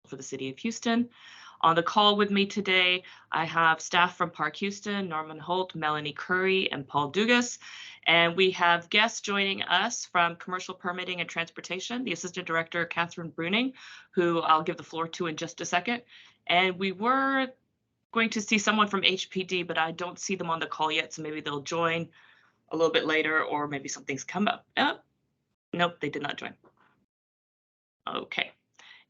for the city of Houston. On the call with me today, I have staff from Park Houston, Norman Holt, Melanie Curry, and Paul Dugas. And we have guests joining us from Commercial Permitting and Transportation, the Assistant Director, Catherine Bruning, who I'll give the floor to in just a second. And we were going to see someone from HPD, but I don't see them on the call yet, so maybe they'll join a little bit later, or maybe something's come up. Nope, they did not join. Okay.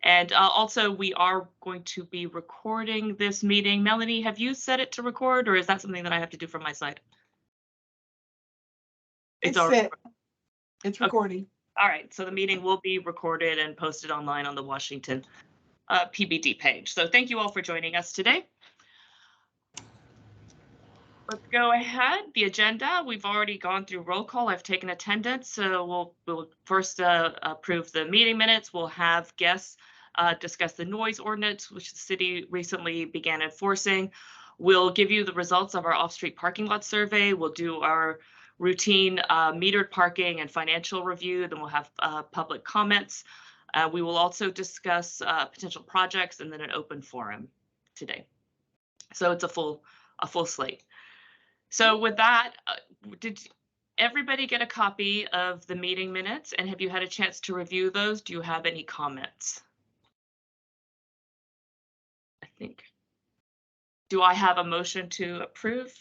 And also, we are going to be recording this meeting. Melanie, have you set it to record, or is that something that I have to do from my side? It's set. It's recording. Okay. All right, so the meeting will be recorded and posted online on the Washington PBD page. So thank you all for joining us today. Let's go ahead. The agenda, we've already gone through roll call. I've taken attendance, so we'll first approve the meeting minutes. We'll have guests discuss the noise ordinance, which the city recently began enforcing. We'll give you the results of our off-street parking lot survey. We'll do our routine metered parking and financial review. Then we'll have public comments. We will also discuss potential projects and then an open forum today. So it's a full slate. So with that, did everybody get a copy of the meeting minutes, and have you had a chance to review those? Do you have any comments? I think. Do I have a motion to approve?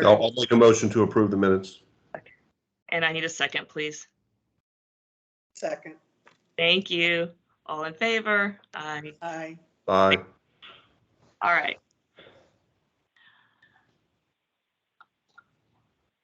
I'll make a motion to approve the minutes. Okay. And I need a second, please. Second. Thank you. All in favor? Aye. Aye. Aye. All right.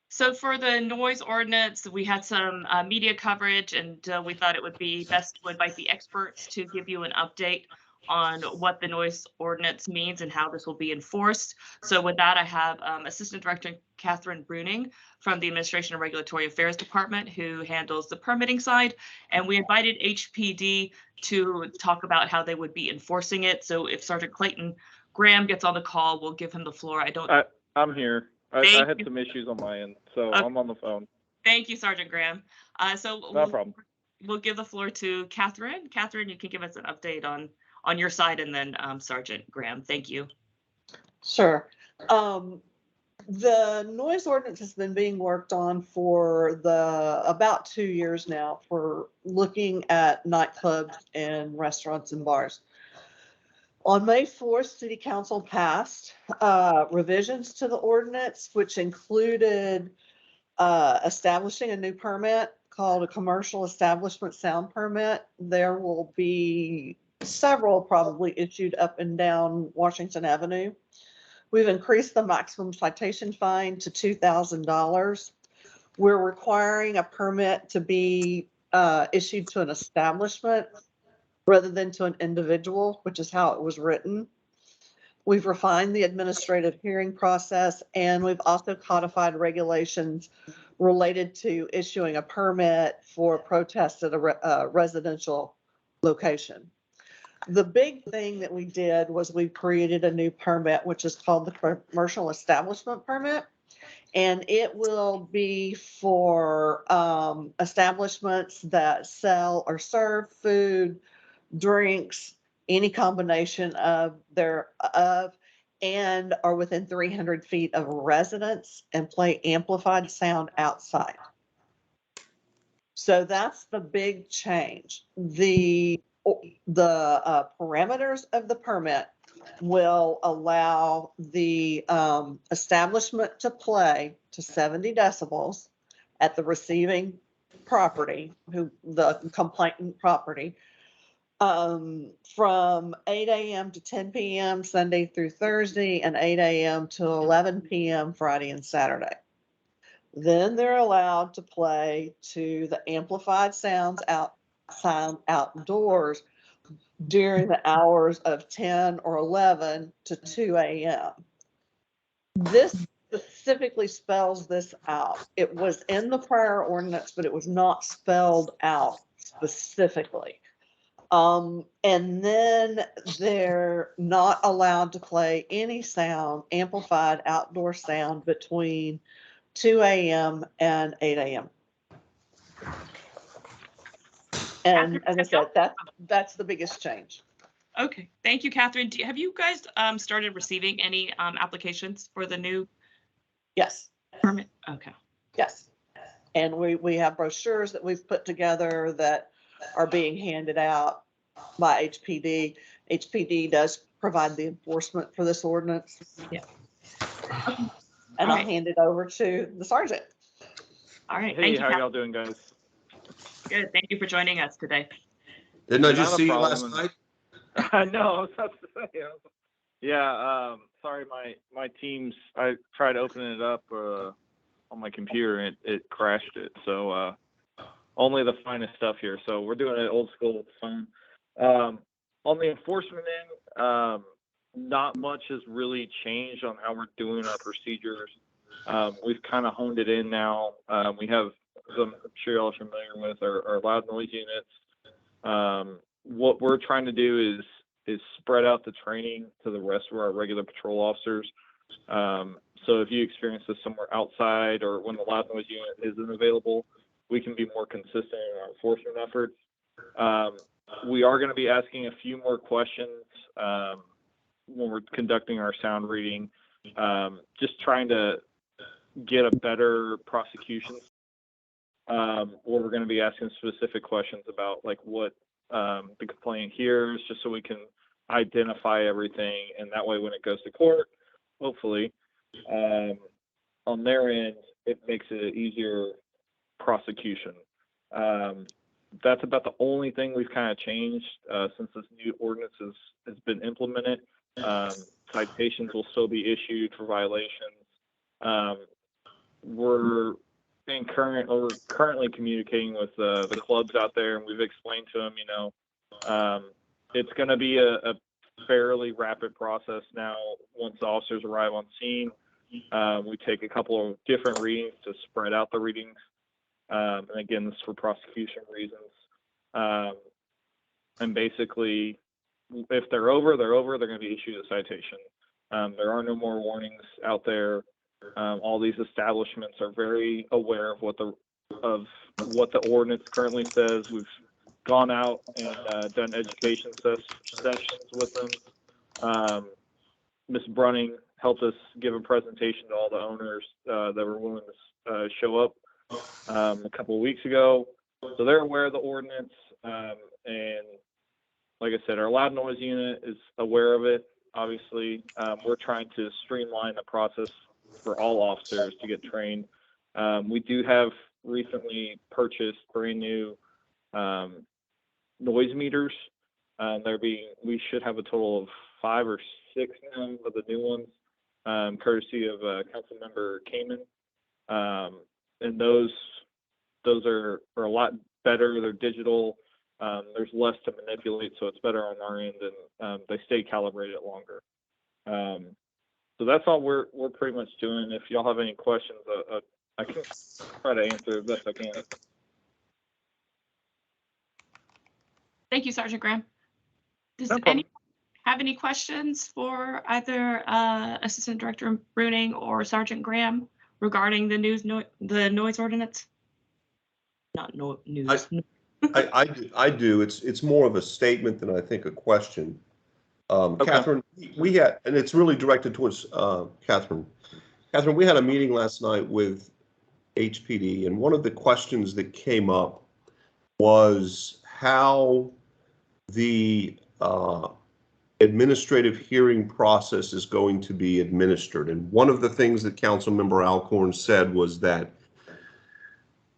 So for the noise ordinance, we had some media coverage, and we thought it would be best to invite the experts to give you an update on what the noise ordinance means and how this will be enforced. So with that, I have Assistant Director Catherine Bruning from the Administration and Regulatory Affairs Department, who handles the permitting side. And we invited HPD to talk about how they would be enforcing it. So if Sergeant Clayton Graham gets on the call, we'll give him the floor. I'm here. I had some issues on my end, so okay. I'm on the phone. Thank you, Sergeant Graham. No problem. We'll give the floor to Catherine. Catherine, you can give us an update on your side, and then Sergeant Graham. Thank you. Sure. The noise ordinance has been being worked on for about 2 years now for looking at nightclubs and restaurants and bars. On May 4th, City Council passed revisions to the ordinance, which included establishing a new permit called a commercial establishment sound permit. There will be several probably issued up and down Washington Avenue. We've increased the maximum citation fine to $2,000. We're requiring a permit to be issued to an establishment rather than to an individual, which is how it was written. We've refined the administrative hearing process, and we've also codified regulations related to issuing a permit for protests at a residential location. The big thing that we did was we created a new permit, which is called the Commercial Establishment Permit. And it will be for establishments that sell or serve food, drinks, any combination of and are within 300 feet of a residence and play amplified sound outside. So that's the big change. The parameters of the permit will allow the establishment to play to 70 decibels at the receiving property, the complainant property, from 8 a.m. to 10 p.m. Sunday through Thursday, and 8 a.m. to 11 p.m. Friday and Saturday. Then they're allowed to play to the amplified sound outdoors during the hours of 10 or 11 to 2 a.m. This specifically spells this out. It was in the prior ordinance, but it was not spelled out specifically. And then they're not allowed to play any sound, amplified outdoor sound, between 2 a.m. and 8 a.m. And Catherine, as I said, that's the biggest change. Okay, thank you, Catherine. Have you guys started receiving any applications for the new Yes, permit? Okay. yes. And we have brochures that we've put together that are being handed out by HPD. HPD does provide the enforcement for this ordinance. Yeah. And All I'll right. hand it over to the sergeant. All right. Hey, Thank you, how Catherine. y'all doing, guys? Good. Thank you for joining us today. Didn't I Not just a see you problem. last night? I know. I was about to say. Yeah. Sorry, my Teams. I tried opening it up on my computer and it crashed it. So only the finest stuff here. So we're doing it old school with the phone. On the enforcement end, not much has really changed on how we're doing our procedures. We've kind of honed it in now. We have some, I'm sure y'all are familiar with, our loud noise units. What we're trying to do is spread out the training to the rest of our regular patrol officers. So if you experience this somewhere outside or when the loud noise unit isn't available, we can be more consistent in our enforcement efforts. We are going to be asking a few more questions when we're conducting our sound reading, just trying to get a better prosecution. Or we're going to be asking specific questions about like what the complainant hears, just so we can identify everything, and that way when it goes to court, hopefully on their end, it makes it an easier prosecution. That's about the only thing we've kind of changed since this new ordinance has been implemented. Citations will still be issued for violations. We're currently communicating with the clubs out there, and we've explained to them, it's going to be a fairly rapid process now. Once the officers arrive on scene, we take a couple of different readings to spread out the readings. And again, this is for prosecution reasons. And basically, if they're over, they're over. They're going to be issued a citation. There are no more warnings out there. All these establishments are very aware of what the ordinance currently says. We've gone out and done education sessions with them. Ms. Brunning helped us give a presentation to all the owners that were willing to show up a couple of weeks ago. So they're aware of the ordinance. And like I said, our loud noise unit is aware of it. Obviously, we're trying to streamline the process for all officers to get trained. We do have recently purchased brand new noise meters. We should have a total of 5 or 6 now of the new ones, courtesy of Councilmember Kamen. And those are a lot better. They're digital. There's less to manipulate, so it's better on our end, and they stay calibrated longer. So that's all we're pretty much doing. If y'all have any questions, I can try to answer as best I can. Thank you, Sergeant Graham. Does No problem. anyone have any questions for either Assistant Director Bruning or Sergeant Graham regarding the noise ordinance? Not news. I do. It's more of a statement than I think a question. Okay. Catherine, we had, and it's really directed towards Catherine. Catherine, we had a meeting last night with HPD, and one of the questions that came up was how the administrative hearing process is going to be administered. And one of the things that Councilmember Alcorn said was that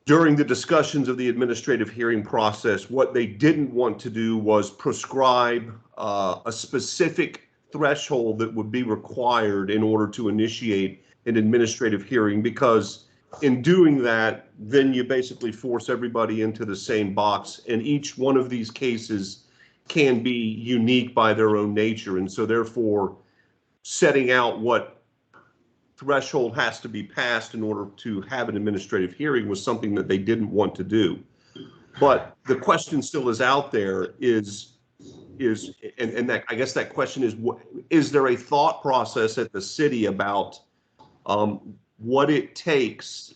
during the discussions of the administrative hearing process, what they didn't want to do was prescribe a specific threshold that would be required in order to initiate an administrative hearing, because in doing that, then you basically force everybody into the same box, and each one of these cases can be unique by their own nature. And so therefore, setting out what threshold has to be passed in order to have an administrative hearing was something that they didn't want to do. But the question still is out there, and that, I guess that question is, is there a thought process at the city about what it takes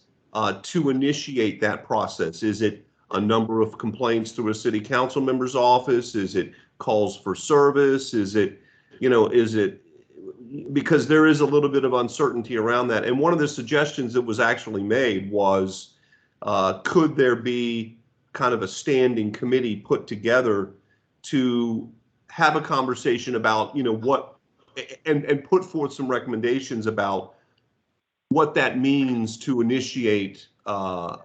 to initiate that process? Is it a number of complaints through a city council member's office? Is it calls for service? Is it, because there is a little bit of uncertainty around that. And one of the suggestions that was actually made was, could there be kind of a standing committee put together to have a conversation about, what, and put forth some recommendations about what that means to initiate, an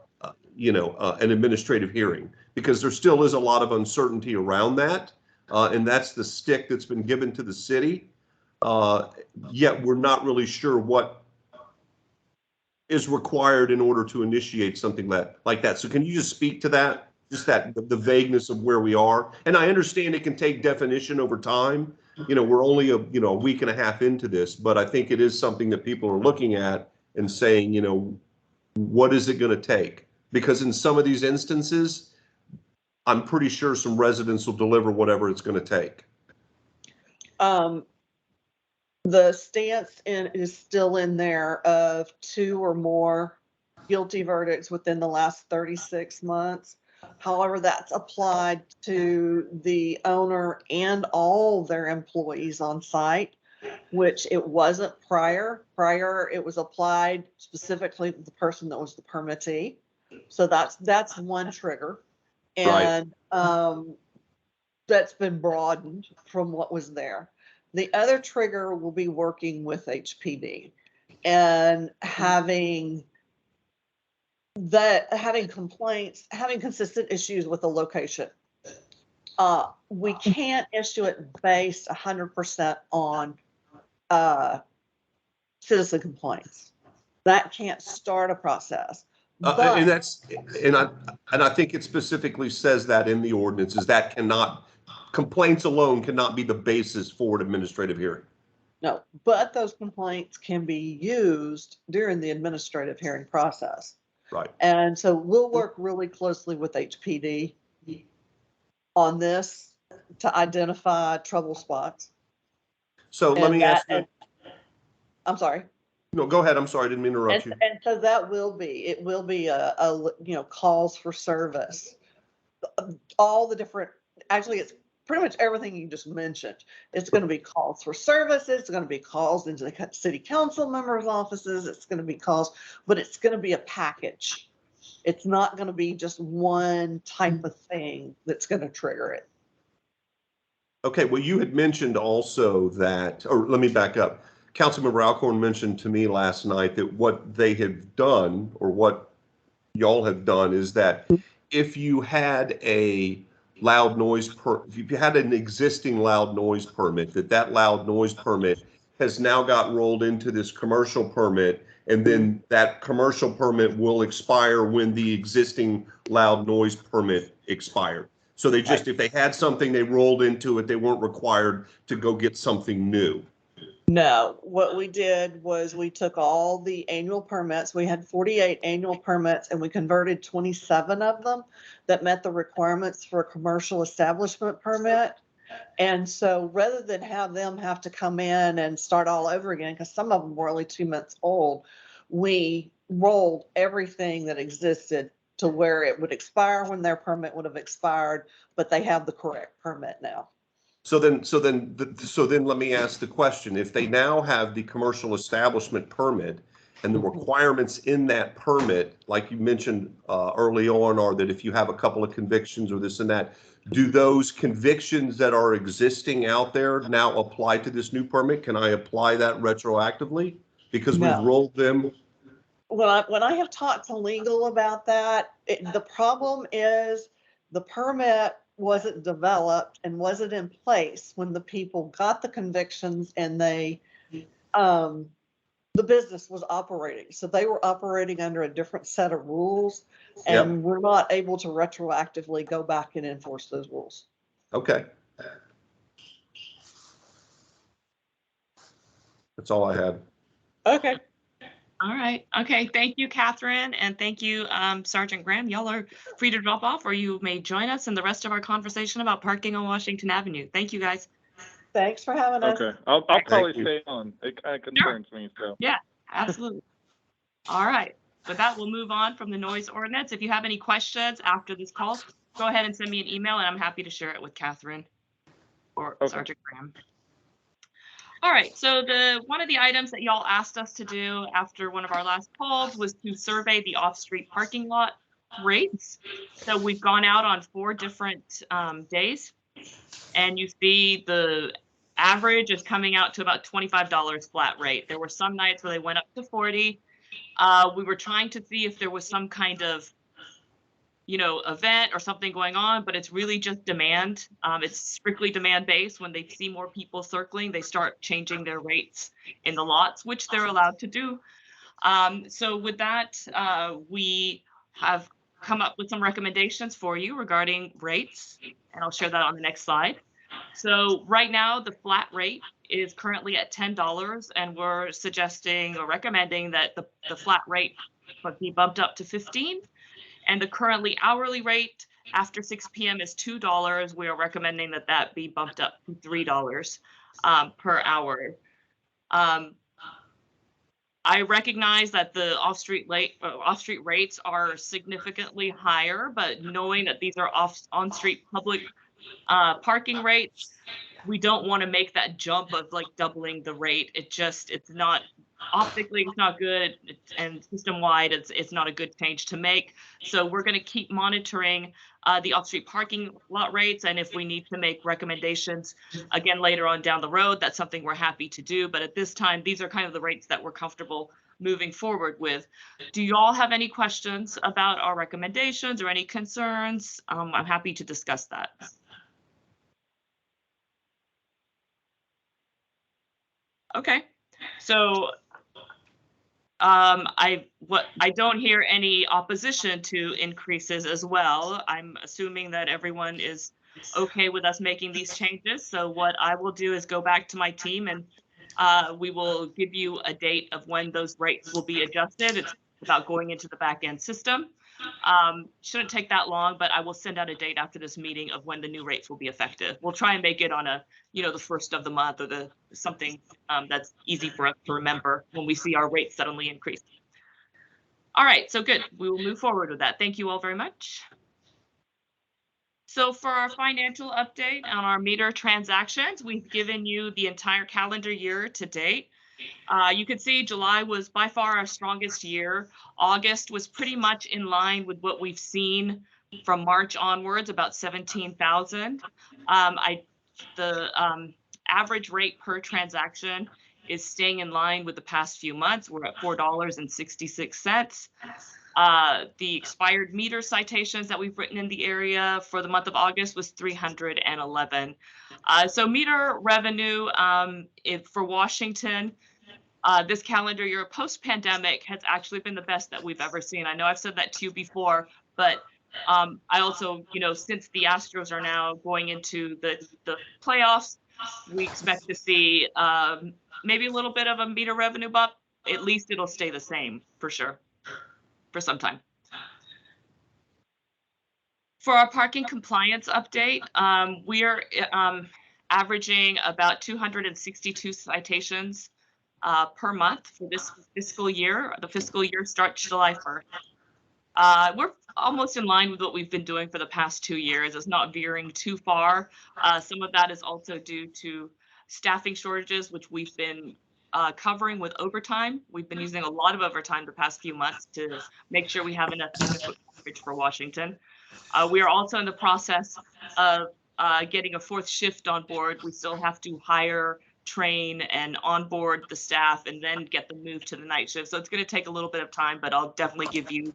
administrative hearing, because there still is a lot of uncertainty around that. And that's the stick that's been given to the city. Yet we're not really sure what is required in order to initiate something like that. So can you just speak to that? Just the vagueness of where we are. And I understand it can take definition over time. We're only a week and a half into this, but I think it is something that people are looking at and saying, what is it going to take? Because in some of these instances, I'm pretty sure some residents will deliver whatever it's going to take. The stance is still in there of 2 or more guilty verdicts within the last 36 months. However, that's applied to the owner and all their employees on site, which it wasn't prior. Prior, it was applied specifically to the person that was the permittee. So that's one trigger. And that's been broadened from what was there. The other trigger will be working with HPD and having complaints, having consistent issues with the location. We can't issue it based 100% on citizen complaints. That can't start a process. And I think it specifically says that in the ordinance is that complaints alone cannot be the basis for an administrative hearing. No, but those complaints can be used during the administrative hearing process. Right. And so we'll work really closely with HPD on this to identify trouble spots. So let me ask you. I'm sorry. No, go ahead. I'm sorry. I didn't mean to interrupt you. And so it will be a calls for service. All the different, actually it's pretty much everything you just mentioned. It's going to be calls for services. It's going to be calls into the city council members' offices. It's going to be calls, but it's going to be a package. It's not going to be just one type of thing that's going to trigger it. Okay. Well, you had mentioned also that, or let me back up. Councilmember Alcorn mentioned to me last night that what they have done, or what y'all have done, is that if you had a if you had an existing loud noise permit, that loud noise permit has now got rolled into this commercial permit, and then that commercial permit will expire when the existing loud noise permit expired. So they just, if they had something, they rolled into it. They weren't required to go get something new. No, what we did was we took all the annual permits. We had 48 annual permits and we converted 27 of them that met the requirements for a commercial establishment permit. And so rather than have them have to come in and start all over again, because some of them were only 2 months old, we rolled everything that existed to where it would expire when their permit would have expired, but they have the correct permit now. So then let me ask the question. If they now have the commercial establishment permit and the requirements in that permit, like you mentioned early on, are that if you have a couple of convictions or this and that, do those convictions that are existing out there now apply to this new permit? Can I apply that retroactively because we've rolled them? When I have talked to legal about that, the problem is the permit wasn't developed and wasn't in place when the people got the convictions and the business was operating. So they were operating under a different set of rules, and we're not able to retroactively go back and enforce those rules. Okay. That's all I had. Okay. All right. Okay. Thank you, Catherine. And thank you, Sergeant Graham. Y'all are free to drop off, or you may join us in the rest of our conversation about parking on Washington Avenue. Thank you, guys. Thanks for having us. Okay. I'll probably stay on. It kind of concerns me. So. Yeah, absolutely. All right. with that, we'll move on from the noise ordinance. If you have any questions after this call, go ahead and send me an email and I'm happy to share it with Catherine or Okay. Sergeant Graham. All right, so one of the items that y'all asked us to do after one of our last calls was to survey the off-street parking lot rates. So we've gone out on 4 different days, and you see the average is coming out to about $25 flat rate. There were some nights where they went up to 40. We were trying to see if there was some kind of event or something going on, but it's really just demand. It's strictly demand based. When they see more people circling, they start changing their rates in the lots, which they're allowed to do. So with that, we have come up with some recommendations for you regarding rates, and I'll share that on the next slide. So right now, the flat rate is currently at $10, and we're suggesting or recommending that the flat rate be bumped up to $15. And the currently hourly rate after 6 p.m. is $2. We are recommending that that be bumped up to $3 per hour. I recognize that the off-street rates are significantly higher, but knowing that these are on-street public parking rates, we don't want to make that jump of like doubling the rate. It's not optically, it's not good, and system-wide, it's not a good change to make. So we're going to keep monitoring the off-street parking lot rates, and if we need to make recommendations again later on down the road, that's something we're happy to do. But at this time, these are kind of the rates that we're comfortable moving forward with. Do you all have any questions about our recommendations or any concerns? I'm happy to discuss that. Okay, so I don't hear any opposition to increases as well. I'm assuming that everyone is okay with us making these changes. So what I will do is go back to my team and we will give you a date of when those rates will be adjusted. It's about going into the back end system. Shouldn't take that long, but I will send out a date after this meeting of when the new rates will be effective. We'll try and make it on the first of the month or something that's easy for us to remember when we see our rates suddenly increase. All right, so good. We will move forward with that. Thank you all very much. So for our financial update on our meter transactions, we've given you the entire calendar year to date. You can see July was by far our strongest year. August was pretty much in line with what we've seen from March onwards, about 17,000. The average rate per transaction is staying in line with the past few months. We're at $4.66. The expired meter citations that we've written in the area for the month of August was 311. So meter revenue for Washington, this calendar year post-pandemic has actually been the best that we've ever seen. I know I've said that to you before, but I also, since the Astros are now going into the playoffs, we expect to see maybe a little bit of a meter revenue bump. At least it'll stay the same for sure for some time. For our parking compliance update, we are averaging about 262 citations per month for this fiscal year. The fiscal year starts July 1st. We're almost in line with what we've been doing for the past 2 years. It's not veering too far. Some of that is also due to staffing shortages, which we've been covering with overtime. We've been using a lot of overtime the past few months to make sure we have enough coverage for Washington. We are also in the process of getting a 4th shift on board. We still have to hire, train, and onboard the staff and then get them moved to the night shift. So it's going to take a little bit of time, but I'll definitely give you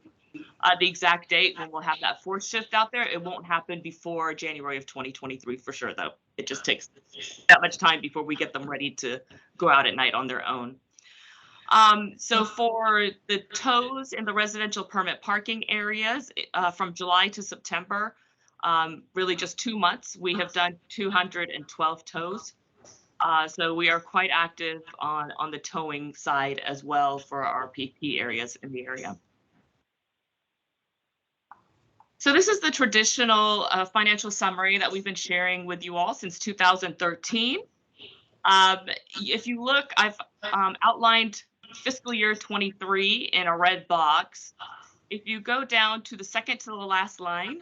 the exact date when we'll have that 4th shift out there. It won't happen before January of 2023 for sure, though. It just takes that much time before we get them ready to go out at night on their own. So for the tows in the residential permit parking areas from July to September, really just 2 months, we have done 212 tows. So we are quite active on the towing side as well for our PP areas in the area. So this is the traditional financial summary that we've been sharing with you all since 2013. If you look, I've outlined fiscal year 23 in a red box. If you go down to the second to the last line,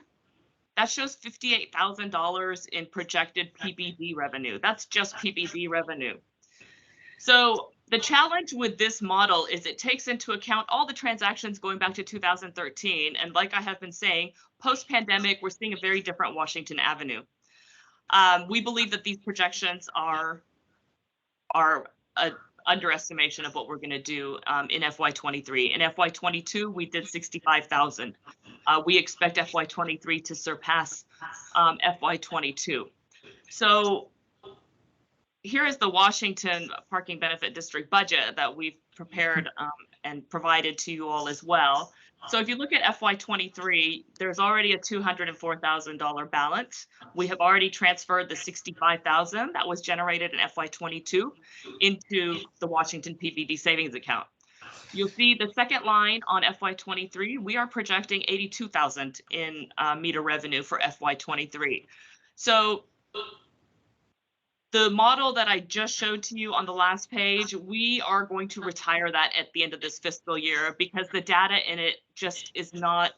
that shows $58,000 in projected PBD revenue. That's just PBD revenue. So the challenge with this model is it takes into account all the transactions going back to 2013. And like I have been saying, post-pandemic, we're seeing a very different Washington Avenue. We believe that these projections are an underestimation of what we're going to do in FY23. In FY22, we did 65,000. We expect FY23 to surpass FY22. So here is the Washington Parking Benefit District budget that we've prepared and provided to you all as well. So if you look at FY23, there's already a $204,000 balance. We have already transferred the $65,000 that was generated in FY22 into the Washington PBD savings account. You'll see the second line on FY23, we are projecting $82,000 in meter revenue for FY23. So the model that I just showed to you on the last page, we are going to retire that at the end of this fiscal year because the data in it just is not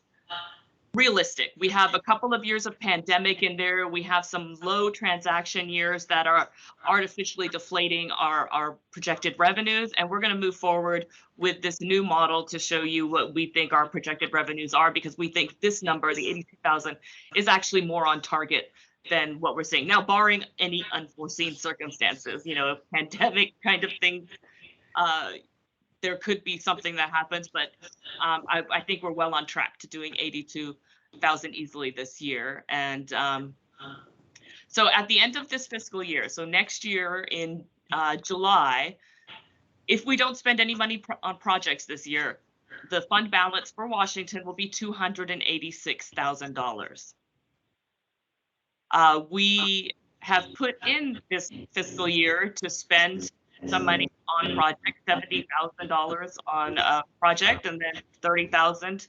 realistic. We have a couple of years of pandemic in there. We have some low transaction years that are artificially deflating our projected revenues. And we're going to move forward with this new model to show you what we think our projected revenues are, because we think this number, the 82,000, is actually more on target than what we're seeing now, barring any unforeseen circumstances, you know, pandemic kind of thing. There could be something that happens, but I think we're well on track to doing 82,000 easily this year. And so at the end of this fiscal year, so next year in July, if we don't spend any money on projects this year, the fund balance for Washington will be $286,000. We have put in this fiscal year to spend some money on project, $70,000 on a project, and then $30,000.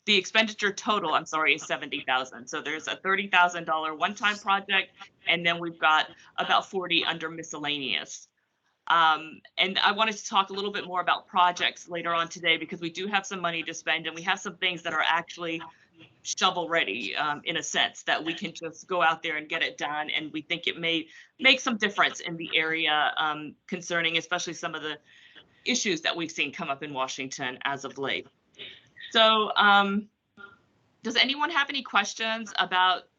The expenditure total, I'm sorry, is $70,000. So there's a $30,000 one-time project, and then we've got about 40 under miscellaneous. And I wanted to talk a little bit more about projects later on today, because we do have some money to spend, and we have some things that are actually shovel ready, in a sense, that we can just go out there and get it done. And we think it may make some difference in the area concerning especially some of the issues that we've seen come up in Washington as of late. So does anyone have any questions about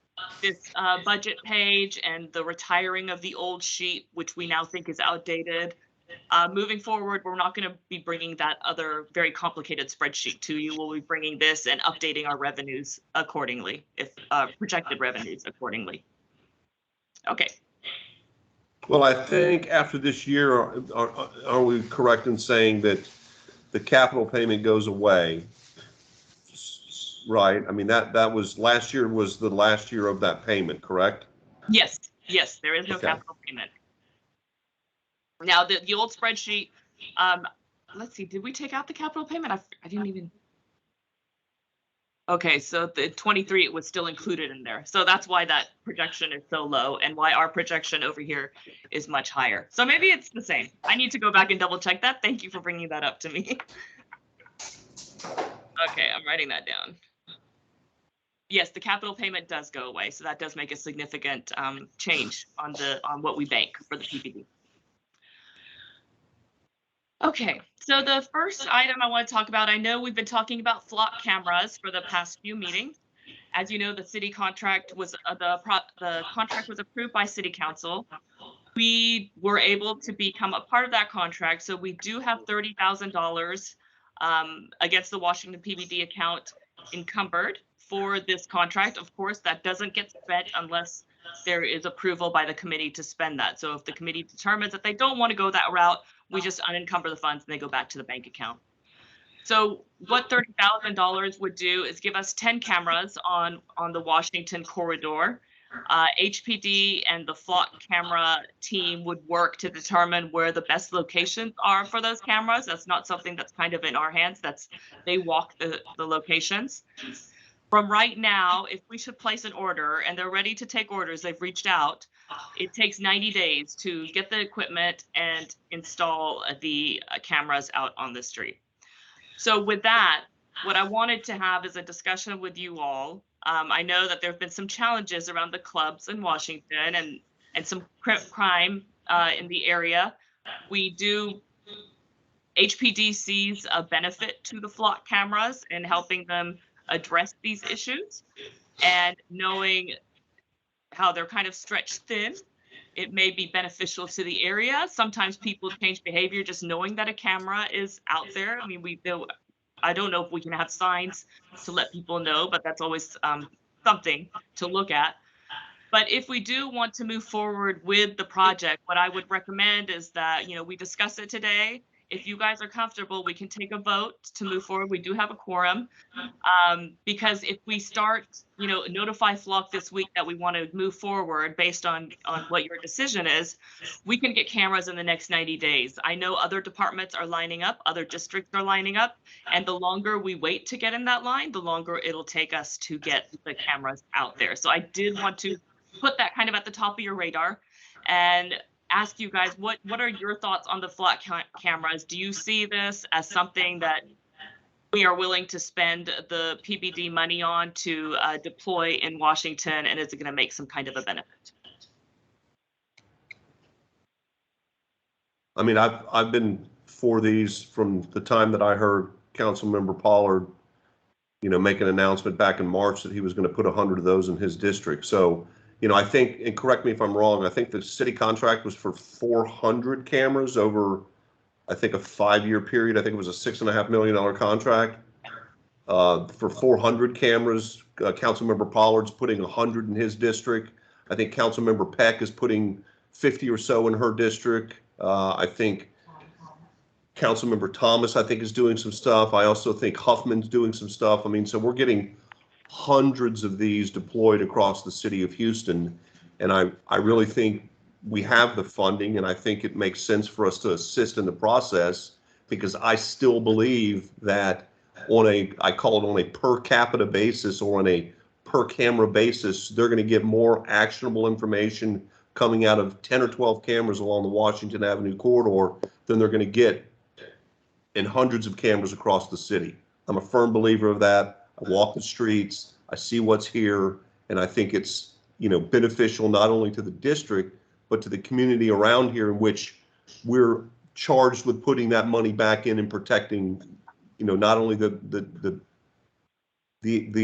this budget page and the retiring of the old sheet, which we now think is outdated? Moving forward, we're not going to be bringing that other very complicated spreadsheet to you. We'll be bringing this and updating our revenues accordingly, if projected revenues accordingly. Okay. Well, I think after this year, are we correct in saying that the capital payment goes away? Right. I mean, that was last year was the last year of that payment, correct? Yes. Yes, there is no capital payment. Now, the old spreadsheet, let's see, did we take out the capital payment? I didn't even. Okay, so the 23, it was still included in there. So that's why that projection is so low and why our projection over here is much higher. So maybe it's the same. I need to go back and double check that. Thank you for bringing that up to me. Okay, I'm writing that down. Yes, the capital payment does go away. So that does make a significant change on what we bank for the PPD. Okay, so the first item I want to talk about, I know we've been talking about flock cameras for the past few meetings. As you know, the city contract was the contract was approved by City Council. We were able to become a part of that contract, so we do have $30,000 against the Washington PBD account encumbered for this contract. Of course, that doesn't get spent unless there is approval by the committee to spend that. So if the committee determines that they don't want to go that route, we just unencumber the funds and they go back to the bank account. So what $30,000 would do is give us 10 cameras on the Washington corridor. HPD and the flock camera team would work to determine where the best locations are for those cameras. That's not something that's kind of in our hands. They walk the locations. From right now, if we should place an order and they're ready to take orders, they've reached out, it takes 90 days to get the equipment and install the cameras out on the street. So with that, what I wanted to have is a discussion with you all. I know that there have been some challenges around the clubs in Washington and some crime in the area. We do HPD sees a benefit to the flock cameras in helping them address these issues, and knowing how they're kind of stretched thin, it may be beneficial to the area. Sometimes people change behavior just knowing that a camera is out there. I mean, I don't know if we can have signs to let people know, but that's always something to look at. But if we do want to move forward with the project, what I would recommend is that, we discuss it today. If you guys are comfortable, we can take a vote to move forward. We do have a quorum. Because if we start, notify Flock this week that we want to move forward based on what your decision is, we can get cameras in the next 90 days. I know other departments are lining up, other districts are lining up, and the longer we wait to get in that line, the longer it'll take us to get the cameras out there. So I did want to put that kind of at the top of your radar and ask you guys, what are your thoughts on the Flock cameras? Do you see this as something that we are willing to spend the PBD money on to deploy in Washington, and is it going to make some kind of a benefit? I mean, I've been for these from the time that I heard Councilmember Pollard, make an announcement back in March that he was going to put 100 of those in his district. So, I think, and correct me if I'm wrong, I think the city contract was for 400 cameras over, I think, a 5-year period. I think it was a $6.5 million contract for 400 cameras. Councilmember Pollard's putting 100 in his district. I think Councilmember Peck is putting 50 or so in her district. I think Councilmember Thomas, I think, is doing some stuff. I also think Huffman's doing some stuff. I mean, so we're getting hundreds of these deployed across the city of Houston. And I really think we have the funding, and I think it makes sense for us to assist in the process, because I still believe that I call it on a per capita basis or on a per camera basis, they're going to get more actionable information coming out of 10 or 12 cameras along the Washington Avenue corridor than they're going to get in hundreds of cameras across the city. I'm a firm believer of that. I walk the streets, I see what's here, and I think it's, beneficial not only to the district, but to the community around here, in which we're charged with putting that money back in and protecting, not only the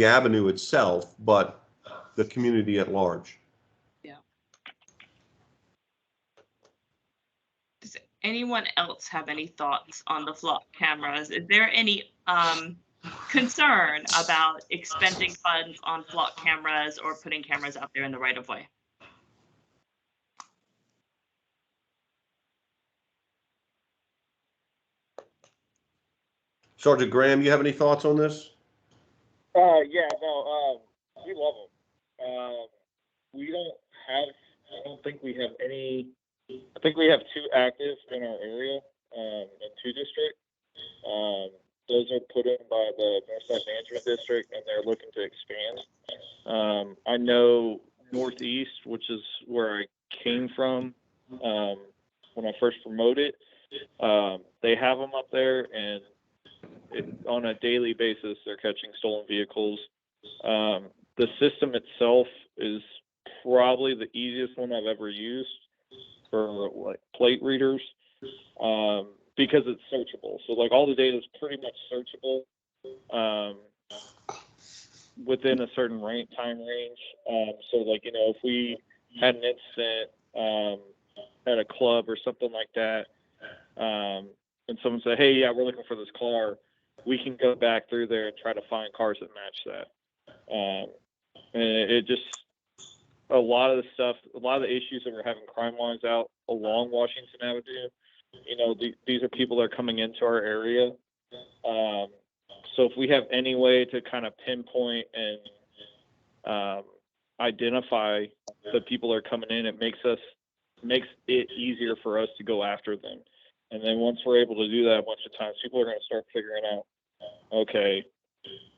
avenue itself, but the community at large. Yeah. Does anyone else have any thoughts on the Flock cameras? Is there any concern about expending funds on Flock cameras or putting cameras out there in the right of way? Sergeant Graham, you have any thoughts on this? Yeah, no, we love them. I don't think we have any. I think we have 2 active in our area, in 2 districts. Those are put in by the Northside Management District, and they're looking to expand. I know Northeast, which is where I came from when I first promoted, they have them up there, and on a daily basis, they're catching stolen vehicles. The system itself is probably the easiest one I've ever used for like plate readers, because it's searchable. So like all the data is pretty much searchable within a certain time range. So like, if we had an incident at a club or something like that, and someone said, hey, yeah, we're looking for this car, we can go back through there and try to find cars that match that. And it just, a lot of the issues that we're having crime-wise out along Washington Avenue, these are people that are coming into our area. So if we have any way to kind of pinpoint and identify the people that are coming in, it makes it easier for us to go after them. And then once we're able to do that a bunch of times, people are going to start figuring out, okay,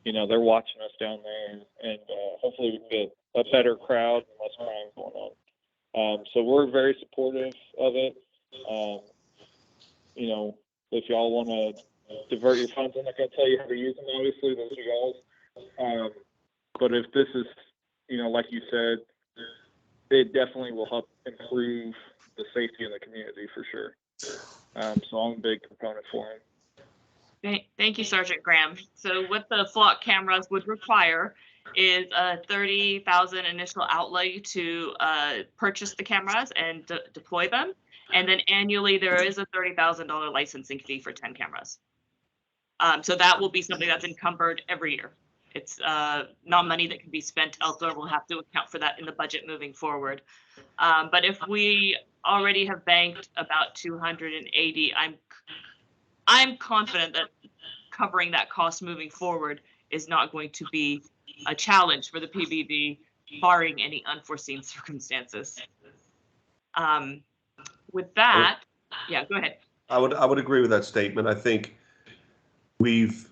they're watching us down there, and hopefully we can get a better crowd and less crime going on. So we're very supportive of it. You know, if y'all want to divert your funds, I'm not going to tell you how to use them, obviously, those are y'all's. But if this is, you know, like you said, it definitely will help improve the safety in the community for sure. So I'm a big proponent for it. Thank you, Sergeant Graham. So what the flock cameras would require is a 30,000 initial outlay to purchase the cameras and deploy them. And then annually, there is a $30,000 licensing fee for 10 cameras. So that will be something that's encumbered every year. It's not money that can be spent elsewhere. We'll have to account for that in the budget moving forward. But if we already have banked about 280, I'm confident that covering that cost moving forward is not going to be a challenge for the PBB, barring any unforeseen circumstances. With that, yeah, go ahead. I would agree with that statement. I think we've,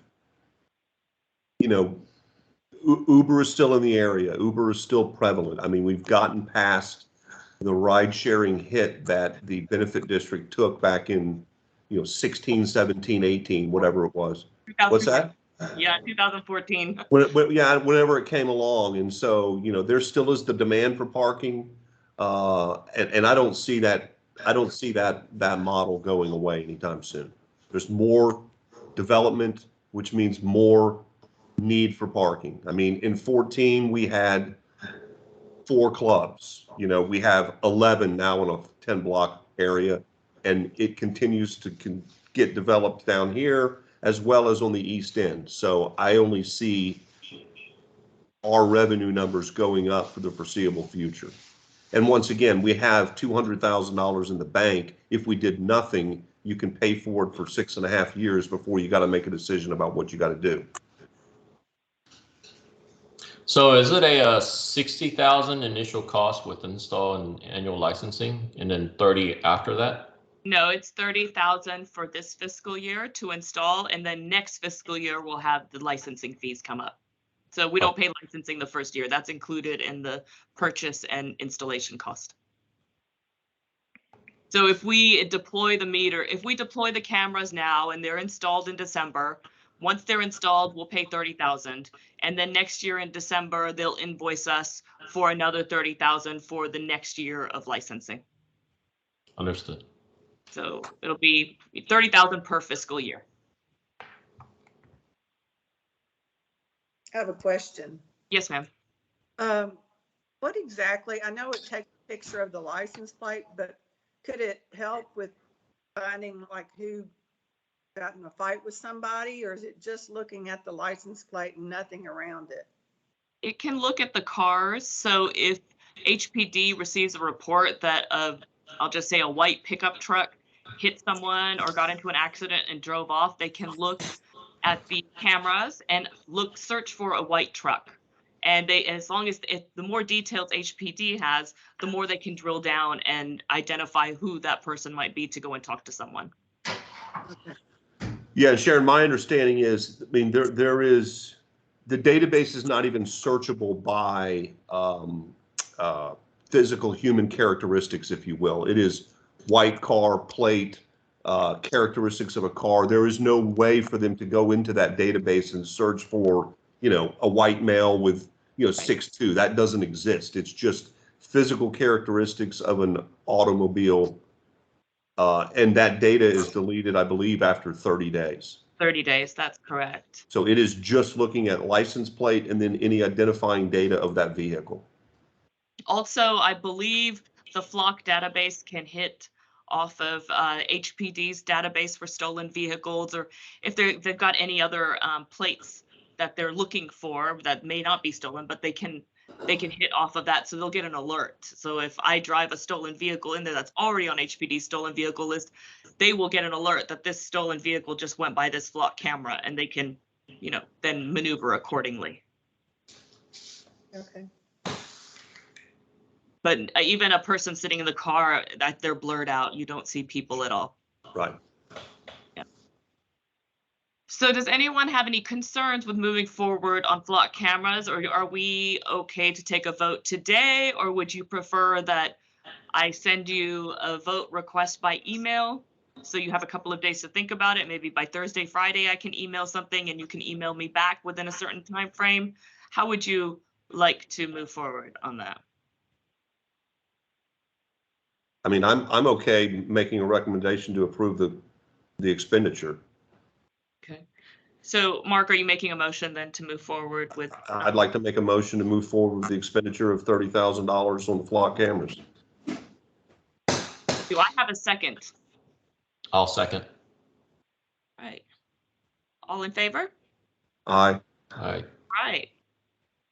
you know, Uber is still in the area. Uber is still prevalent. I mean, we've gotten past the ride sharing hit that the benefit district took back in, you know, 16, 17, 18, whatever it was. What's that? Yeah, 2014. Whenever it came along. And so, you know, there still is the demand for parking. And I don't see that model going away anytime soon. There's more development, which means more need for parking. I mean, in 14, we had 4 clubs. You know, we have 11 now in a 10 block area, and it continues to get developed down here as well as on the east end. So I only see our revenue numbers going up for the foreseeable future. And once again, we have $200,000 in the bank. If we did nothing, you can pay for it for 6.5 years before you got to make a decision about what you got to do. So is it a 60,000 initial cost with install and annual licensing, and then 30 after that? No, it's 30,000 for this fiscal year to install, and then next fiscal year we'll have the licensing fees come up. So we don't pay licensing the first year. That's included in the purchase and installation cost. So if we deploy the cameras now and they're installed in December, once they're installed, we'll pay 30,000. And then next year in December, they'll invoice us for another 30,000 for the next year of licensing. Understood. So it'll be 30,000 per fiscal year. I have a question. Yes, ma'am. What exactly, I know it takes a picture of the license plate, but could it help with finding like who got in a fight with somebody, or is it just looking at the license plate and nothing around it? It can look at the cars. So if HPD receives a report that I'll just say a white pickup truck hit someone or got into an accident and drove off, they can look at the cameras and search for a white truck. And as long as the more details HPD has, the more they can drill down and identify who that person might be to go and talk to someone. Yeah, Sharon, my understanding is, I mean, there is, the database is not even searchable by physical human characteristics, if you will. It is white car, plate, characteristics of a car. There is no way for them to go into that database and search for, you know, a white male with, you know, 6'2". That doesn't exist. It's just physical characteristics of an automobile. And that data is deleted, I believe, after 30 days. 30 days, that's correct. So it is just looking at license plate and then any identifying data of that vehicle. Also, I believe the Flock database can hit off of HPD's database for stolen vehicles, or if they've got any other plates that they're looking for that may not be stolen, but they can hit off of that, so they'll get an alert. So if I drive a stolen vehicle in there that's already on HPD's stolen vehicle list, they will get an alert that this stolen vehicle just went by this Flock camera, and they can, you know, then maneuver accordingly. Okay. But even a person sitting in the car, that they're blurred out, you don't see people at all. Right. Yeah. So does anyone have any concerns with moving forward on Flock cameras, or are we okay to take a vote today, or would you prefer that I send you a vote request by email. So you have a couple of days to think about it. Maybe by Thursday, Friday, I can email something and you can email me back within a certain time frame. How would you like to move forward on that? I mean, I'm okay making a recommendation to approve the expenditure. Okay. So Mark, are you making a motion then to move forward with? I'd like to make a motion to move forward with the expenditure of $30,000 on the flock cameras. Do I have a second? I'll second. All right. All in favor? Aye. All right. Right.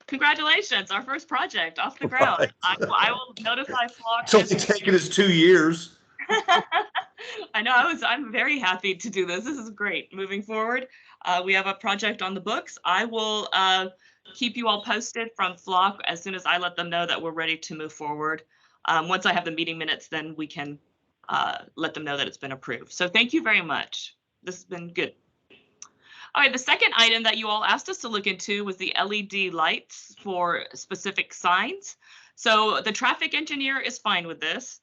Congratulations, our first project off the ground. Right. I will notify Flock. It's only taken us 2 years. I know, I'm very happy to do this. This is great. Moving forward, we have a project on the books. I will keep you all posted from Flock as soon as I let them know that we're ready to move forward. Once I have the meeting minutes, then we can let them know that it's been approved. So thank you very much. This has been good. All right, the second item that you all asked us to look into was the LED lights for specific signs. So the traffic engineer is fine with this.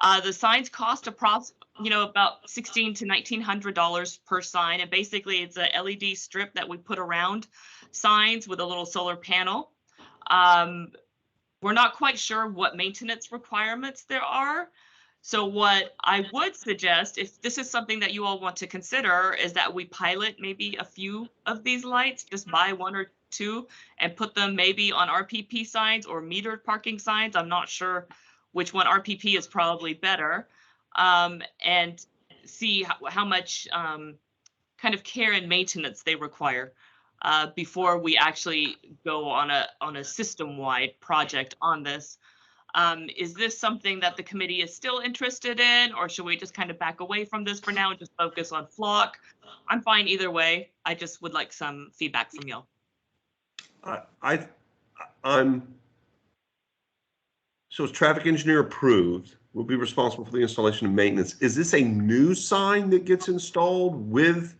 The signs cost about $1,600 to $1,900 per sign, and basically it's a LED strip that we put around signs with a little solar panel. We're not quite sure what maintenance requirements there are. So what I would suggest, if this is something that you all want to consider, is that we pilot maybe a few of these lights, just buy 1 or 2 and put them maybe on RPP signs or metered parking signs. I'm not sure which one. RPP is probably better, and see how much kind of care and maintenance they require before we actually go on a system-wide project on this. Is this something that the committee is still interested in, or should we just kind of back away from this for now and just focus on Flock? I'm fine either way. I just would like some feedback from y'all. So is traffic engineer approved, will be responsible for the installation and maintenance. Is this a new sign that gets installed with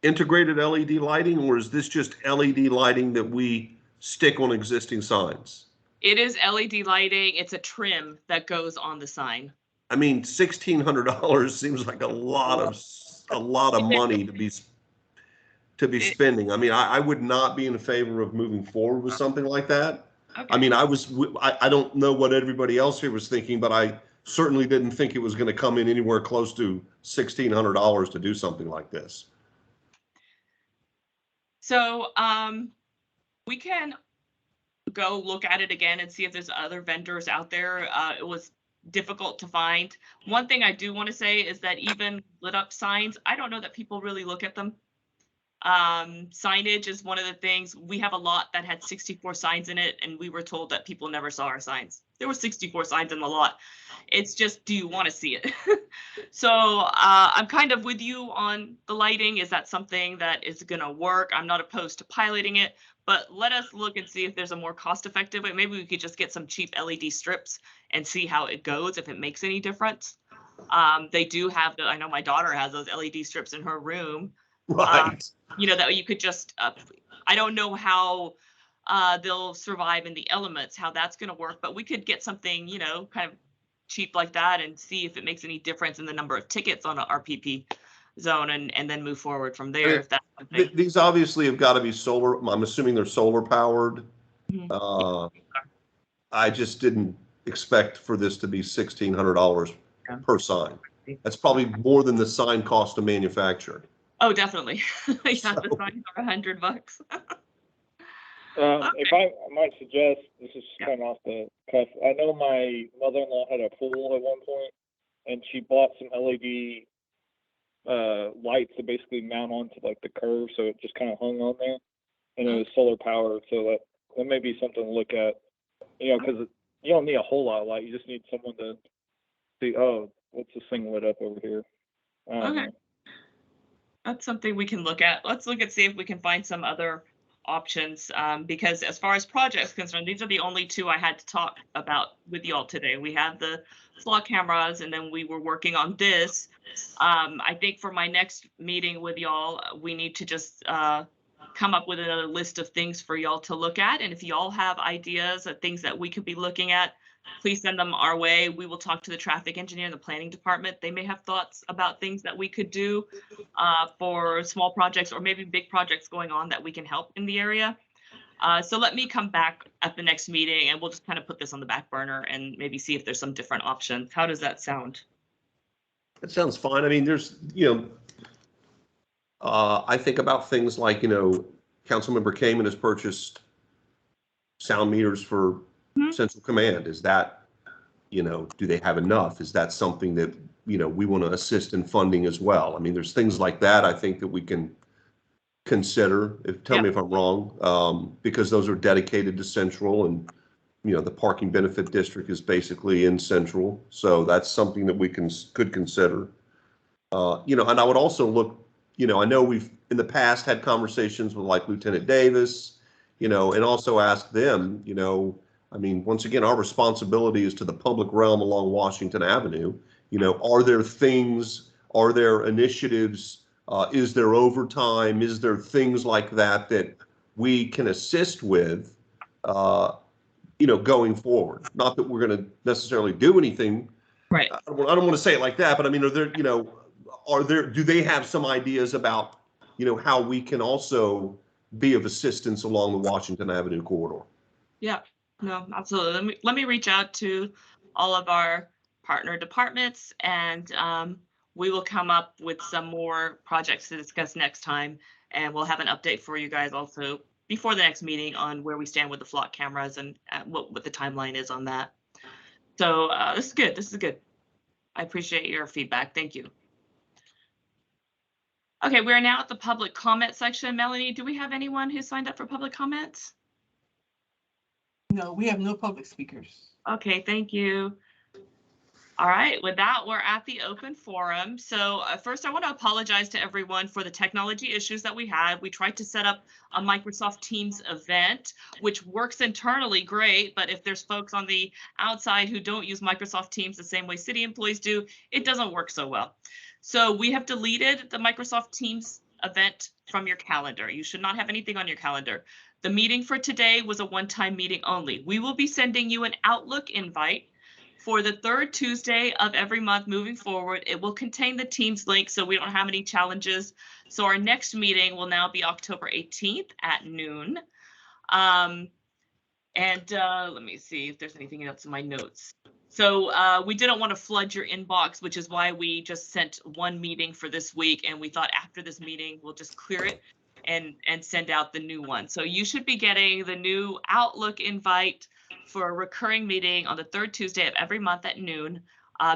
integrated LED lighting, or is this just LED lighting that we stick on existing signs? It is LED lighting. It's a trim that goes on the sign. I mean, $1,600 seems like a lot of money to be spending. I mean, I would not be in favor of moving forward with something like that. Okay. I mean, I don't know what everybody else here was thinking, but I certainly didn't think it was going to come in anywhere close to $1,600 to do something like this. So we can go look at it again and see if there's other vendors out there. It was difficult to find. One thing I do want to say is that even lit up signs, I don't know that people really look at them. Signage is one of the things. We have a lot that had 64 signs in it, and we were told that people never saw our signs. There were 64 signs in the lot. It's just, do you want to see it? So I'm kind of with you on the lighting. Is that something that is going to work? I'm not opposed to piloting it, but let us look and see if there's a more cost-effective way. Maybe we could just get some cheap LED strips and see how it goes, if it makes any difference. They do have I know my daughter has those LED strips in her room. Right. That you could just, I don't know how they'll survive in the elements, how that's going to work, but we could get something, kind of cheap like that and see if it makes any difference in the number of tickets on an RPP zone and then move forward from there. If that's something. These obviously have got to be solar. I'm assuming they're solar powered. Mhm. I just didn't expect for this to be $1,600 per sign. That's probably more than the sign cost to manufacture. Oh, definitely. Yeah, the signs are $100. If I might suggest, this is Yeah. kind of off the cuff. I know my mother-in-law had a pool at one point, and she bought some LED lights to basically mount onto like the curve, so it just kind of hung on there, and it was solar powered. So that may be something to look at, because you don't need a whole lot of light. You just need someone to see, oh, what's this thing lit up over here? Okay. That's something we can look at. Let's look and see if we can find some other options, because as far as projects concerned, these are the only 2 I had to talk about with y'all today. We had the flock cameras, and then we were working on this. I think for my next meeting with y'all, we need to just come up with another list of things for y'all to look at. And if y'all have ideas of things that we could be looking at, please send them our way. We will talk to the traffic engineer and the planning department. They may have thoughts about things that we could do for small projects or maybe big projects going on that we can help in the area. So let me come back at the next meeting and we'll just kind of put this on the back burner and maybe see if there's some different options. How does that sound? That sounds fine. I mean, there's, I think about things like, Councilmember Kamen has purchased sound meters for Central Command. Is that, do they have enough? Is that something that, we want to assist in funding as well? I mean, there's things like that I think that we can consider. Tell me if I'm wrong, because those are dedicated to Central, and the parking benefit district is basically in Central, so that's something that we could consider. And I would also look. I know we've in the past had conversations with like Lieutenant Davis, and also ask them. I mean, once again, our responsibility is to the public realm along Washington Avenue. Are there things? Are there initiatives? Is there overtime? Is there things like that that we can assist with, going forward? Not that we're going to necessarily do anything. Right. I don't want to say it like that, but I mean, do they have some ideas about, how we can also be of assistance along the Washington Avenue corridor? Yeah, no, absolutely. Let me reach out to all of our partner departments and we will come up with some more projects to discuss next time, and we'll have an update for you guys also before the next meeting on where we stand with the flock cameras and what the timeline is on that. So this is good. This is good. I appreciate your feedback. Thank you. Okay, we're now at the public comment section. Melanie, do we have anyone who signed up for public comments? No, we have no public speakers. Okay, thank you. All right, with that, we're at the open forum. So first, I want to apologize to everyone for the technology issues that we had. We tried to set up a Microsoft Teams event, which works internally great, but if there's folks on the outside who don't use Microsoft Teams the same way city employees do, it doesn't work so well. So we have deleted the Microsoft Teams event from your calendar. You should not have anything on your calendar. The meeting for today was a one-time meeting only. We will be sending you an Outlook invite for the third Tuesday of every month moving forward. It will contain the Teams link so we don't have any challenges. So our next meeting will now be October 18th at noon. Let me see if there's anything else in my notes. So we didn't want to flood your inbox, which is why we just sent one meeting for this week. And we thought after this meeting, we'll just clear it and send out the new one. So you should be getting the new Outlook invite for a recurring meeting on the third Tuesday of every month at noon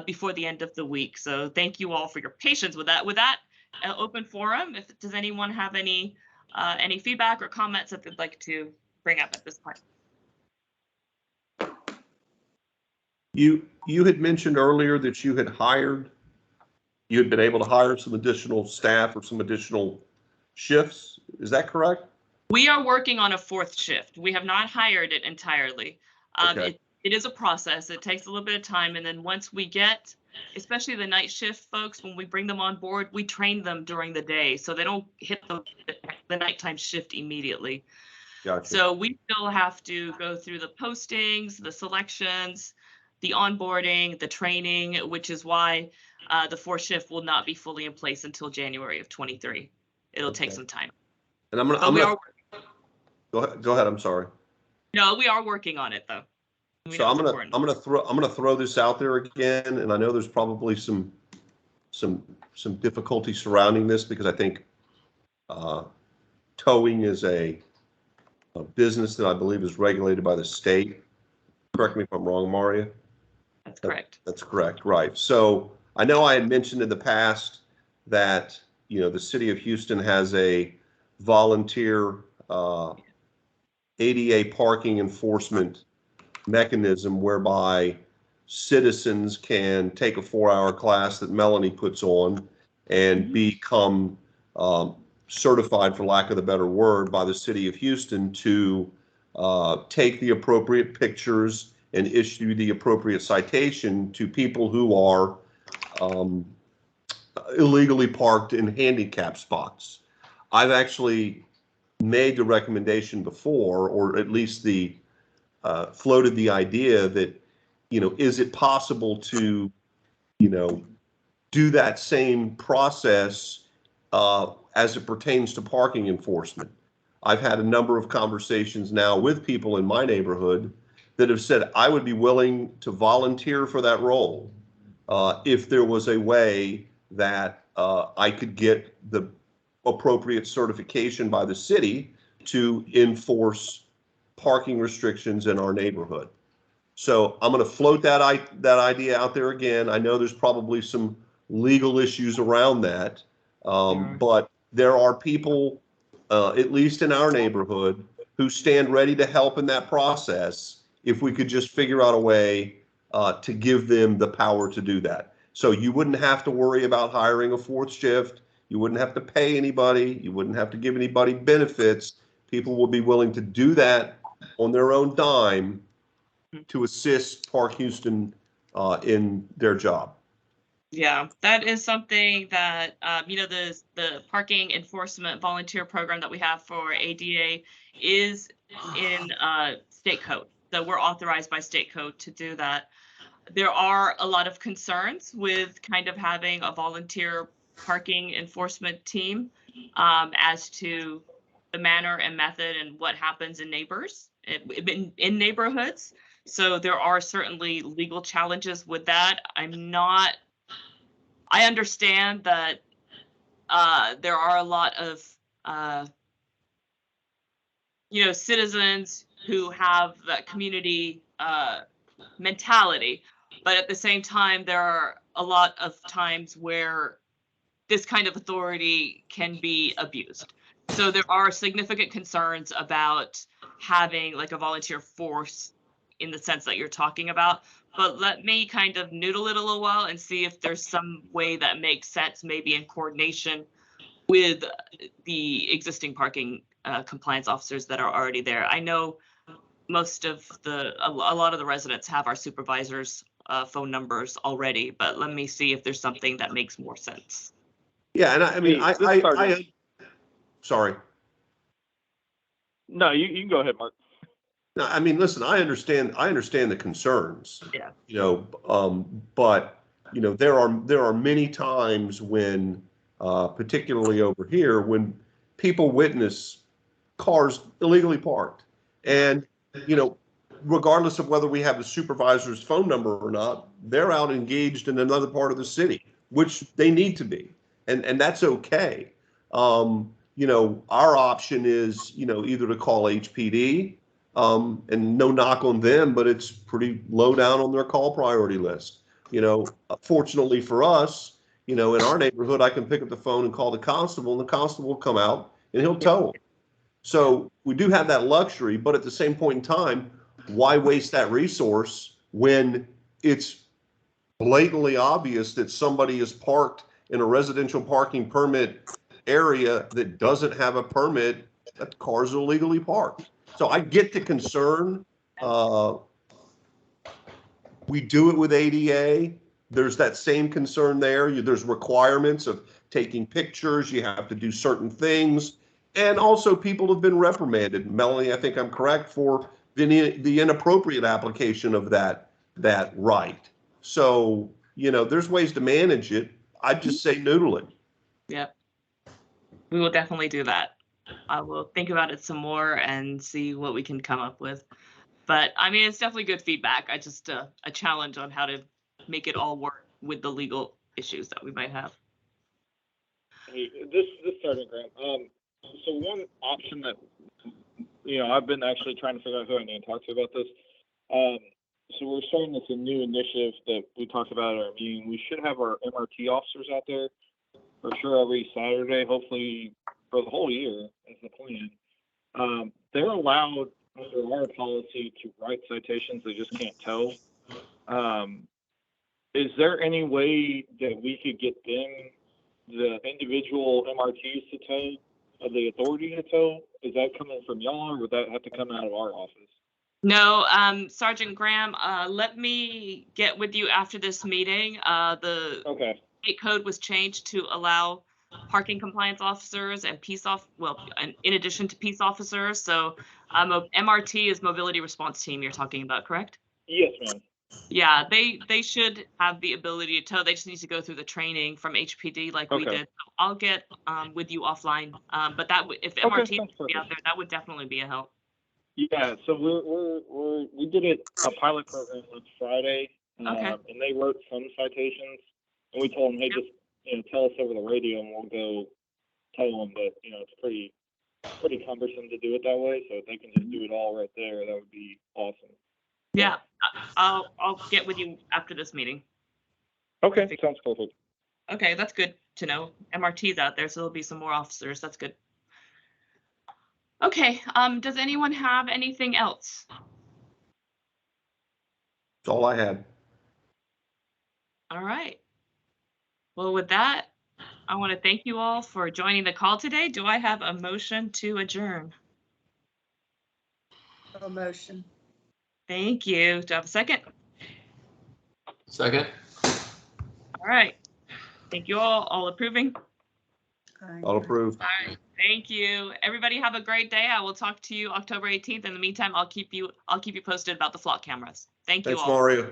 before the end of the week. So thank you all for your patience with that. With that, open forum. Does anyone have any feedback or comments that they'd like to bring up at this point? You had mentioned earlier that you had been able to hire some additional staff or some additional shifts. Is that correct? We are working on a fourth shift. We have not hired it entirely. Okay. It is a process. It takes a little bit of time. And then once we get, especially the night shift folks, when we bring them on board, we train them during the day so they don't hit the nighttime shift immediately. Gotcha. So we still have to go through the postings, the selections, the onboarding, the training, which is why the fourth shift will not be fully in place until January of 23. It'll take some time. And I'm gonna go ahead. I'm sorry. No, we are working on it though. So I'm gonna throw this out there again, and I know there's probably some difficulty surrounding this because I think towing is a business that I believe is regulated by the state. Correct me if I'm wrong, Maria. That's correct. That's correct, right. So I know I had mentioned in the past that, the city of Houston has a volunteer ADA parking enforcement mechanism whereby citizens can take a 4-hour class that Melanie puts on and become certified, for lack of a better word, by the city of Houston to take the appropriate pictures and issue the appropriate citation to people who are illegally parked in handicap spots. I've actually made the recommendation before, or at least the floated the idea that, is it possible to, do that same process as it pertains to parking enforcement? I've had a number of conversations now with people in my neighborhood that have said, I would be willing to volunteer for that role if there was a way that I could get the appropriate certification by the city to enforce parking restrictions in our neighborhood. So I'm going to float that idea out there again. I know there's probably some legal issues around that, but there are people, at least in our neighborhood, who stand ready to help in that process if we could just figure out a way to give them the power to do that. So you wouldn't have to worry about hiring a fourth shift. You wouldn't have to pay anybody. You wouldn't have to give anybody benefits. People will be willing to do that on their own dime to assist Park Houston in their job. Yeah, that is something that, the parking enforcement volunteer program that we have for ADA is in state code. So we're authorized by state code to do that. There are a lot of concerns with kind of having a volunteer parking enforcement team as to the manner and method and what happens in in neighborhoods. So there are certainly legal challenges with that. I understand that there are a lot of citizens who have that community mentality, but at the same time, there are a lot of times where this kind of authority can be abused. So there are significant concerns about having like a volunteer force in the sense that you're talking about. But let me kind of noodle it a little while and see if there's some way that makes sense, maybe in coordination with the existing parking compliance officers that are already there. I know most of a lot of the residents have our supervisors' phone numbers already, but let me see if there's something that makes more sense. Yeah, and I mean, sorry. No, you can go ahead, Mark. No, I mean, listen, I understand the concerns. Yeah. But there are many times when, particularly over here, when people witness cars illegally parked, and regardless of whether we have the supervisor's phone number or not, they're out engaged in another part of the city, which they need to be, and that's okay. Our option is either to call HPD. And no knock on them, but it's pretty low down on their call priority list. Fortunately for us, in our neighborhood, I can pick up the phone and call the constable, and the constable will come out and he'll tow them. So we do have that luxury, but at the same point in time, why waste that resource when it's blatantly obvious that somebody is parked in a residential parking permit area that doesn't have a permit, that cars are illegally parked? So I get the concern. We do it with ADA. There's that same concern there. There's requirements of taking pictures. You have to do certain things. And also people have been reprimanded. Melanie, I think I'm correct, for the inappropriate application of that right. So, there's ways to manage it. I'd just say noodle it. Yep. We will definitely do that. I will think about it some more and see what we can come up with. But I mean, it's definitely good feedback. I just a challenge on how to make it all work with the legal issues that we might have. Hey, this Sergeant Graham. So one option that I've been actually trying to figure out who I need to talk to about this. So we're starting this new initiative that we talked about at our meeting. We should have our MRT officers out there for sure every Saturday, hopefully for the whole year is the plan. They're allowed under our policy to write citations. They just can't tow. Is there any way that we could get them, the individual MRTs, to tow, the authority to tow? Is that coming from y'all, or would that have to come out of our office? No, Sergeant Graham, let me get with you after this meeting. The Okay. state code was changed to allow parking compliance officers and in addition to peace officers. So MRT is mobility response team you're talking about, correct? Yes, ma'am. Yeah, they should have the ability to tow. They just need to go through the training from HPD like we Okay. did. So I'll get with you offline. But if Okay, MRT sounds would be out perfect. there, that would definitely be a help. Yeah, so we did a pilot program on Friday, Okay. and they wrote some citations, and we told them, hey, just tell us over the radio, and we'll go tell them. But it's pretty cumbersome to do it that way. So if they can just do it all right there, that would be awesome. Yeah, I'll get with you after this meeting. Okay, sounds perfect. Okay, that's good to know. MRT's out there, so there'll be some more officers. That's good. Okay, does anyone have anything else? That's all I had. All right. Well, with that, I want to thank you all for joining the call today. Do I have a motion to adjourn? A motion. Thank you. Do I have a second? Second. All right. Thank you all approving. All approved. All right. Thank you. Everybody have a great day. I will talk to you October 18th. In the meantime, I'll keep you posted about the flock cameras. Thank you Thanks, all. Mario.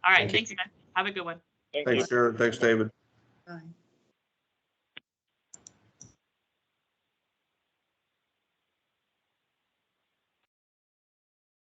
All right. Thank you. Thanks, guys. Have a good one. Thank you. Thanks, Sharon. Thanks, David. Bye.